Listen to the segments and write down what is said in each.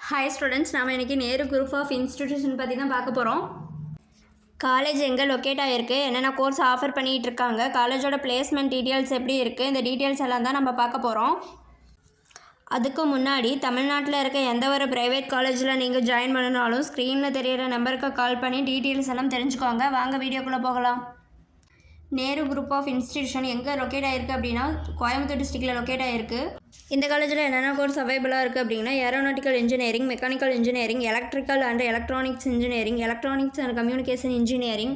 Hi students, நாம் இன்றைக்கி Nehru group of institution பற்றி தான் பார்க்க போகிறோம். காலேஜ் எங்கே லொக்கேட் ஆகிருக்கு, என்னென்ன கோர்ஸ் ஆஃபர் பண்ணிகிட்டு இருக்காங்க, காலேஜோட பிளேஸ்மெண்ட் டீட்டெயில்ஸ் எப்படி இருக்குது, இந்த டீட்டெயில்ஸ் எல்லாம் தான் நம்ம பார்க்க போகிறோம். அதுக்கு முன்னாடி தமிழ்நாட்டில் இருக்க எந்த ஒரு ப்ரைவேட் காலேஜில் நீங்கள் ஜாயின் பண்ணனாலும் ஸ்க்ரீனில் தெரியிற நம்பருக்கு கால் பண்ணி டீட்டெயில்ஸ் எல்லாம் தெரிஞ்சுக்கோங்க. வாங்க வீடியோக்குள்ளே போகலாம். நேரு குரூப் ஆஃப் இன்ஸ்டிடியூஷன் எங்கே லொக்கேட் ஆகிருக்கு அப்படின்னா கோயம்புத்தூர் டிஸ்ட்ரிக்டில் லொக்கேட் ஆகிருக்கு. இந்த காலேஜில் என்னென்ன கோர்ஸ் அவைலபிளாக இருக்குது அப்படின்னா aeronautical engineering, mechanical engineering, electrical and electronics engineering, electronics and communication engineering,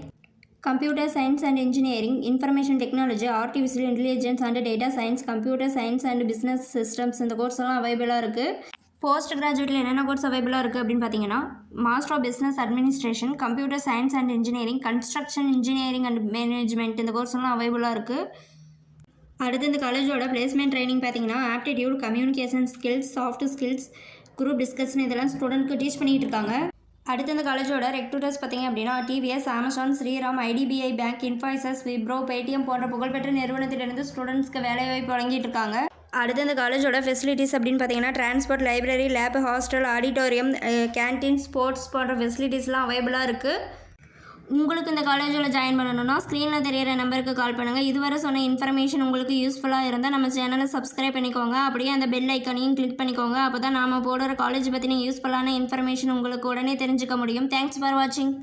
computer science and engineering, information technology, artificial intelligence and data science, computer science and business systems, இந்த கோர்ஸ் எல்லாம் அவைலபிளாக இருக்குது. போஸ்ட் கிராஜுவேட்டில் என்னென்ன course அவைலபிளாக இருக்குது அப்படின்னு பார்த்தீங்கன்னா master of business administration, computer science and engineering, construction engineering and management, இந்த கோர்ஸ் எல்லாம் அவைலபிளாக இருக்குது. அடுத்து இந்த காலேஜோட பிளேஸ்மெண்ட் ட்ரைனிங் பார்த்தீங்கன்னா aptitude, communication skills, soft skills, group discussion இதெல்லாம் ஸ்டூடெண்ட்க்கு டீச் பண்ணிகிட்டு இருக்காங்க. அடுத்து இந்த காலேஜோட ரெக்ரூட்டர்ஸ் பார்த்தீங்க அப்படின்னா TVS, Amazon, Shriram, IDBI bank, Infosys, Wipro, Paytm போன்ற புகழ்பெற்ற நிறுவனத்திலிருந்து ஸ்டூடெண்ட்ஸ்க்கு வேலைவாய்ப்பு வழங்கிட்டு இருக்காங்க. அடுத்து இந்த காலேஜோட ஃபெசிலிட்டிஸ் அப்படின்னு பார்த்தீங்கன்னா transport, library, lab, hostel, auditorium, canteen, sports போன்ற ஃபெசிலிட்டிஸ்லாம் அவைலபிளாக இருக்குது. உங்களுக்கு இந்த காலேஜில் ஜாயின் பண்ணணும்னா ஸ்க்ரீனில் தெரியிற நம்பருக்கு கால் பண்ணுங்கள். இதுவரை சொன்ன இன்ஃபர்மேஷன் உங்களுக்கு யூஸ்ஃபுல்லாக இருந்தால் நம்ம சேனலை சப்ஸ்கிரைப் பண்ணிக்கோங்க. அப்படியே அந்த பெல் ஐக்கனையும் கிளிக் பண்ணிக்கோங்க. அப்போ தான் நாம் போடுற காலேஜ் பற்றின யூஸ்ஃபுல்லான இன்ஃபர்மேஷன் உங்களுக்கு உடனே தெரிஞ்சுக்க முடியும். தேங்க்ஸ் ஃபார் வாட்சிங்.